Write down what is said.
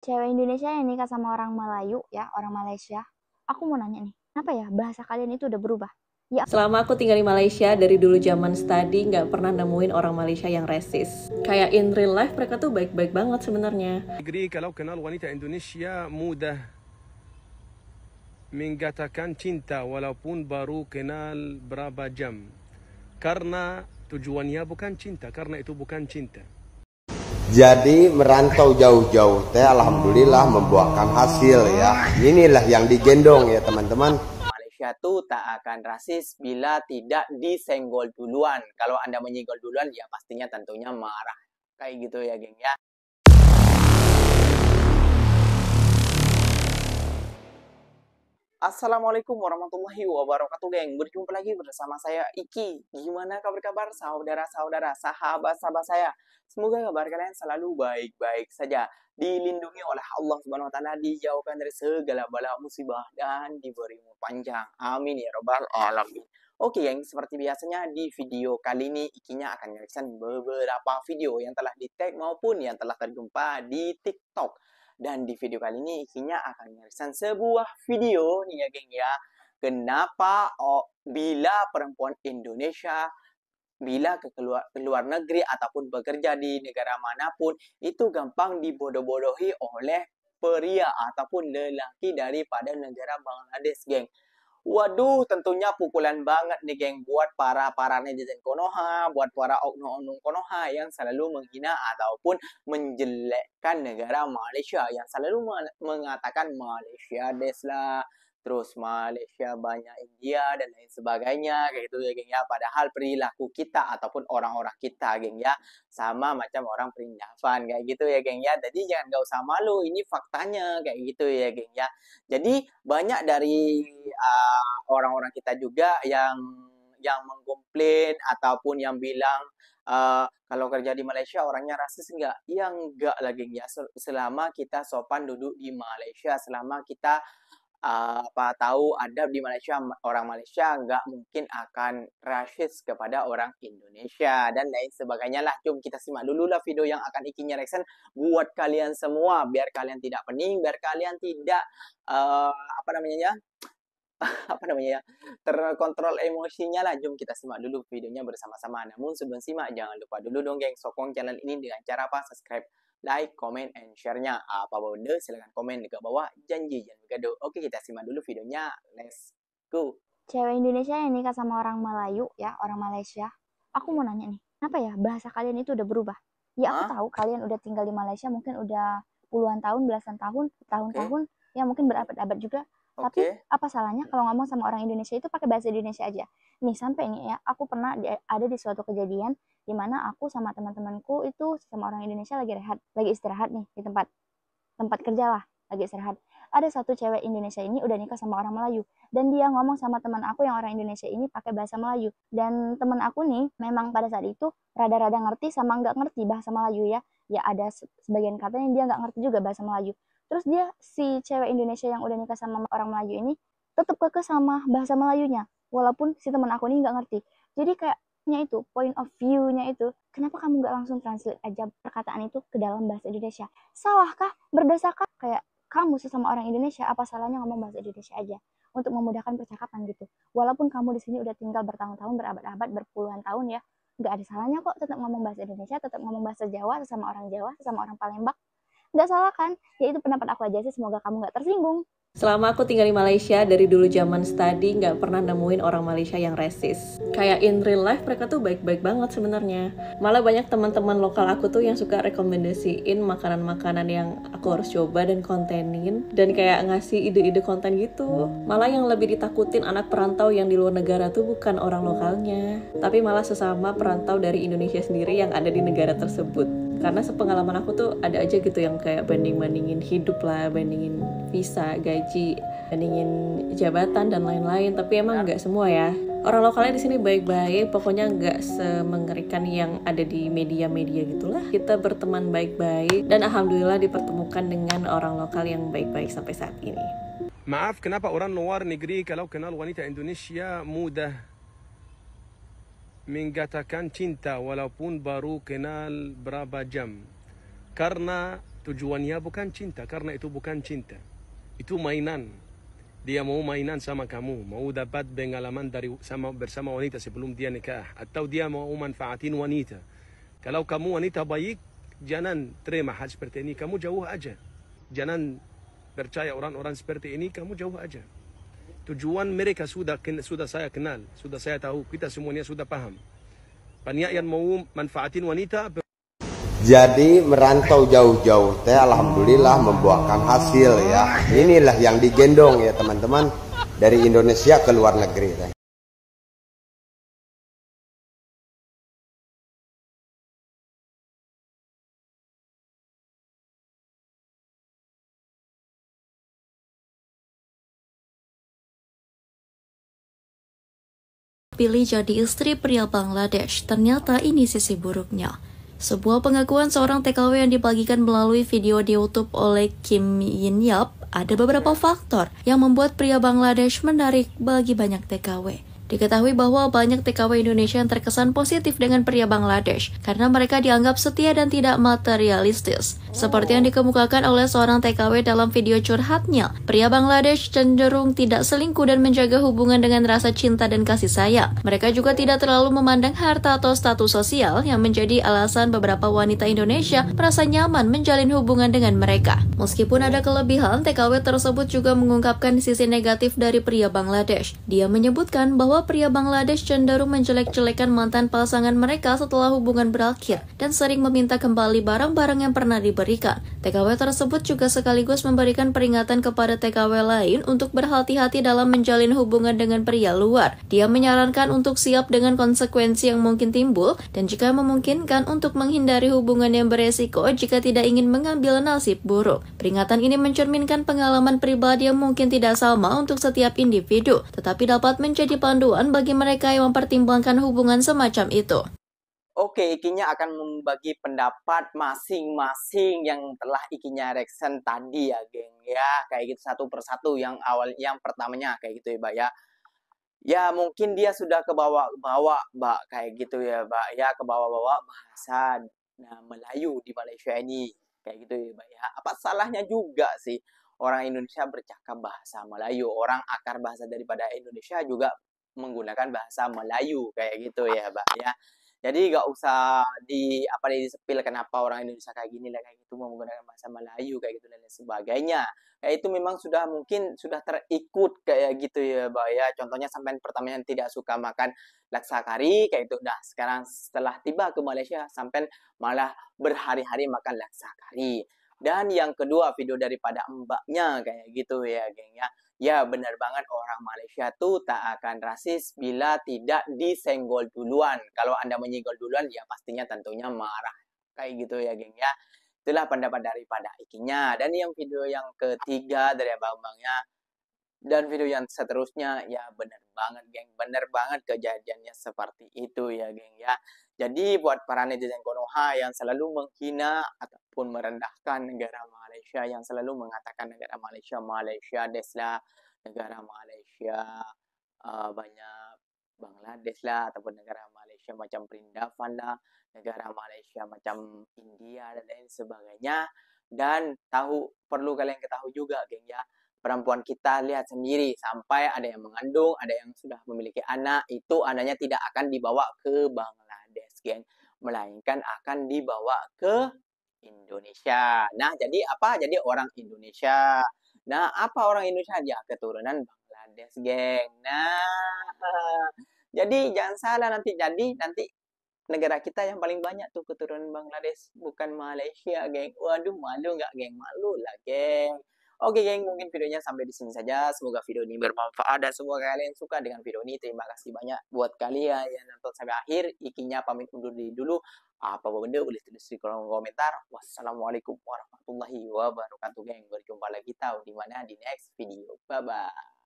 Cewek Indonesia yang nikah sama orang Melayu ya, orang Malaysia. Aku mau nanya nih, kenapa ya bahasa kalian itu udah berubah? Ya, Selama aku tinggal di Malaysia, dari dulu zaman study nggak pernah nemuin orang Malaysia yang resis. Kayak in real life mereka tuh baik-baik banget sebenarnya. Negeri kalau kenal wanita Indonesia mudah mengatakan cinta walaupun baru kenal berapa jam. Karena tujuannya bukan cinta, karena itu bukan cinta. Jadi merantau jauh-jauh teh alhamdulillah membuahkan hasil ya. Inilah yang digendong ya teman-teman. Malaysia tuh tak akan rasis bila tidak disenggol duluan. Kalau Anda menyenggol duluan, ya pastinya tentunya marah. Kayak gitu ya, geng ya. Assalamualaikum warahmatullahi wabarakatuh, geng. Berjumpa lagi bersama saya, Iki. Gimana kabar-kabar saudara-saudara, sahabat-sahabat saya? Semoga kabar kalian selalu baik-baik saja. Dilindungi oleh Allah Subhanahu wa taala, dijauhkan dari segala bala musibah dan diberi umur panjang. Amin ya rabbal alamin. Oke, geng, seperti biasanya di video kali ini Ikinya akan menyelesaikan beberapa video yang telah di-tag maupun yang telah terjumpa di TikTok. Dan di video kali ini Ikinya akan menyelesaikan sebuah video nih ya, geng ya. Kenapa bila perempuan Indonesia bila ke luar negeri ataupun bekerja di negara manapun itu gampang dibodoh-bodohi oleh pria ataupun lelaki daripada negara Bangladesh, geng. Waduh, tentunya pukulan banget nih, geng, buat para netizen Konoha, buat para oknum-oknum Konoha yang selalu menghina ataupun menjelekkan negara Malaysia, yang selalu mengatakan Malaysia deslah, terus Malaysia banyak India dan lain sebagainya, kayak gitu ya, geng ya. Padahal perilaku kita ataupun orang-orang kita, geng ya, sama macam orang perindavan, kayak gitu ya, geng ya. Jadi jangan gak usah malu, ini faktanya kayak gitu ya, geng ya. Jadi banyak dari orang-orang kita juga yang mengkomplain ataupun yang bilang kalau kerja di Malaysia orangnya rasis enggak? Ya enggak lagi ya. Selama kita sopan duduk di Malaysia, selama kita apa tahu adab di Malaysia, orang Malaysia nggak mungkin akan rasis kepada orang Indonesia dan lain sebagainya lah. Jom kita simak dulu lah video yang akan Ikinya reaction buat kalian semua, biar kalian tidak pening, biar kalian tidak apa namanya ya, apa namanya ya, terkontrol emosinya lah. Jom kita simak dulu videonya bersama-sama. Namun sebelum simak, jangan lupa dulu dong, geng, sokong channel ini dengan cara apa? Subscribe, like, comment, and share-nya. Apa benda, silahkan komen di bawah. Janji jangan bergaduh. Oke, kita simak dulu videonya. Let's go. cewek Indonesia yang nikah sama orang Melayu ya, orang Malaysia. Aku mau nanya nih, kenapa ya bahasa kalian itu udah berubah? Ya, aku tahu kalian udah tinggal di Malaysia mungkin udah puluhan tahun, belasan tahun, tahun-tahun, ya mungkin berabad-abad juga. Tapi apa salahnya kalau ngomong sama orang Indonesia itu pakai bahasa Indonesia aja? Nih sampai nih ya, aku pernah ada di suatu kejadian di mana aku sama teman-temanku itu sama orang Indonesia lagi istirahat nih di tempat tempat kerja lah, lagi istirahat. Ada satu cewek Indonesia ini udah nikah sama orang Melayu dan dia ngomong sama teman aku yang orang Indonesia ini pakai bahasa Melayu. Dan teman aku nih memang pada saat itu rada-rada ngerti sama nggak ngerti bahasa Melayu ya. Ya ada sebagian kata yang dia nggak ngerti juga bahasa Melayu. Terus dia si cewek Indonesia yang udah nikah sama orang Melayu ini tetap kekeh sama bahasa Melayunya walaupun si teman aku ini nggak ngerti. Jadi kayaknya itu point of view-nya itu, kenapa kamu nggak langsung translate aja perkataan itu ke dalam bahasa Indonesia? Salahkah? Berdasarkan kayak kamu sesama orang Indonesia, apa salahnya ngomong bahasa Indonesia aja untuk memudahkan percakapan gitu. Walaupun kamu di sini udah tinggal bertahun-tahun, berabad-abad, berpuluhan tahun ya, nggak ada salahnya kok tetap ngomong bahasa Indonesia, tetap ngomong bahasa Jawa sesama orang Jawa, sesama orang Palembang. Nggak salah kan? Ya itu pendapat aku aja sih, semoga kamu nggak tersinggung. Selama aku tinggal di Malaysia, dari dulu zaman study nggak pernah nemuin orang Malaysia yang resis. Kayak in real life mereka tuh baik-baik banget sebenarnya. Malah banyak teman-teman lokal aku tuh yang suka rekomendasiin makanan-makanan yang aku harus coba dan kontenin, dan kayak ngasih ide-ide konten gitu. Malah yang lebih ditakutin anak perantau yang di luar negara tuh bukan orang lokalnya, tapi malah sesama perantau dari Indonesia sendiri yang ada di negara tersebut. Karena sepengalaman aku tuh ada aja gitu yang kayak banding-bandingin hidup lah, bandingin visa, gaji, bandingin jabatan dan lain-lain. Tapi emang nggak semua ya. Orang lokalnya di sini baik-baik, pokoknya nggak semengerikan yang ada di media-media gitulah. Kita berteman baik-baik dan alhamdulillah dipertemukan dengan orang lokal yang baik-baik sampai saat ini. Maaf, kenapa orang luar negeri kalau kenal wanita Indonesia mudah mengatakan cinta walaupun baru kenal berapa jam. Karena tujuannya bukan cinta, karena itu bukan cinta. Itu mainan. Dia mau mainan sama kamu, mau dapat pengalaman bersama wanita sebelum dia nikah, atau dia mau manfaatin wanita. Kalau kamu wanita baik, jangan terima hal seperti ini, kamu jauh aja. Jangan percaya orang-orang seperti ini, kamu jauh aja. Tujuan mereka sudah saya kenal, sudah saya tahu, kita semuanya sudah paham. Banyak yang mau manfaatin wanita. Jadi merantau jauh-jauh teh alhamdulillah membuahkan hasil ya. Inilah yang digendong ya teman-teman, dari Indonesia ke luar negeri teh. Pilih jadi istri pria Bangladesh, ternyata ini sisi buruknya. Sebuah pengakuan seorang TKW yang dibagikan melalui video di YouTube oleh Kim Yin Yap, ada beberapa faktor yang membuat pria Bangladesh menarik bagi banyak TKW. Diketahui bahwa banyak TKW Indonesia yang terkesan positif dengan pria Bangladesh karena mereka dianggap setia dan tidak materialistis. Seperti yang dikemukakan oleh seorang TKW dalam video curhatnya, pria Bangladesh cenderung tidak selingkuh dan menjaga hubungan dengan rasa cinta dan kasih sayang. Mereka juga tidak terlalu memandang harta atau status sosial yang menjadi alasan beberapa wanita Indonesia merasa nyaman menjalin hubungan dengan mereka. Meskipun ada kelebihan, TKW tersebut juga mengungkapkan sisi negatif dari pria Bangladesh. Dia menyebutkan bahwa pria Bangladesh cenderung menjelek-jelekan mantan pasangan mereka setelah hubungan berakhir dan sering meminta kembali barang-barang yang pernah diberikan. TKW tersebut juga sekaligus memberikan peringatan kepada TKW lain untuk berhati-hati dalam menjalin hubungan dengan pria luar. Dia menyarankan untuk siap dengan konsekuensi yang mungkin timbul dan jika memungkinkan untuk menghindari hubungan yang beresiko jika tidak ingin mengambil nasib buruk. Peringatan ini mencerminkan pengalaman pribadi yang mungkin tidak sama untuk setiap individu, tetapi dapat menjadi panduan bagi mereka yang mempertimbangkan hubungan semacam itu. Oke, Ikinya akan membagi pendapat masing-masing yang telah Ikinya reaction tadi ya, geng. Ya, kayak gitu satu persatu. Yang pertamanya kayak gitu ya, Mbak ya. Ya, mungkin dia sudah kebawa-bawa, Mbak, kayak gitu ya, Mbak. Ya, kebawa-bawa bahasa Melayu di Malaysia ini. Kayak gitu ya, Mbak ya. Apa salahnya juga sih orang Indonesia bercakap bahasa Melayu. Orang akar bahasa daripada Indonesia juga menggunakan bahasa Melayu kayak gitu ya, Mbak ya. Jadi nggak usah disepil kenapa orang Indonesia kayak gini lah kayak gitu mau menggunakan bahasa Melayu kayak gitu dan lain sebagainya. Kayak itu memang mungkin sudah terikut kayak gitu ya, Mbak ya. Contohnya sampai pertamanya tidak suka makan laksa kari kayak itu. Nah, sekarang setelah tiba ke Malaysia sampai malah berhari-hari makan laksa kari. Dan yang kedua video daripada mbaknya kayak gitu ya, geng ya. Ya, benar banget orang Malaysia tuh tak akan rasis bila tidak disenggol duluan. Kalau Anda menyenggol duluan, ya pastinya tentunya marah. Kayak gitu ya, geng ya. Itulah pendapat daripada Ikinya. Dan yang video yang ketiga dari abang-abangnya. Dan video yang seterusnya, ya benar banget, geng. Benar banget kejadiannya seperti itu ya, geng ya. Jadi buat para netizen Konoha yang selalu menghina ataupun merendahkan negara Malaysia, yang selalu mengatakan negara Malaysia deslah, negara Malaysia banyak Bangladesh lah, ataupun negara Malaysia macam Perindavan lah, negara Malaysia macam India dan lain sebagainya. Dan perlu kalian ketahui juga, geng ya, perempuan kita lihat sendiri, sampai ada yang mengandung, ada yang sudah memiliki anak, itu anaknya tidak akan dibawa ke Bangladesh, geng, melainkan akan dibawa ke Indonesia. Nah, jadi apa? Jadi orang Indonesia. Nah, apa orang Indonesia? Ya, keturunan Bangladesh, geng. Nah, jadi jangan salah nanti. Jadi nanti negara kita yang paling banyak tuh keturunan Bangladesh, bukan Malaysia, geng. Waduh, malu nggak, geng? Malu lah, geng. Oke, geng, mungkin videonya sampai di sini saja. Semoga video ini bermanfaat dan semoga kalian suka dengan video ini. Terima kasih banyak buat kalian yang nonton sampai akhir. Ikinya pamit undur diri dulu. Apa benda boleh tulis di kolom komentar. Wassalamualaikum warahmatullahi wabarakatuh, geng. Berjumpa lagi tahu di mana di next video. Bye bye.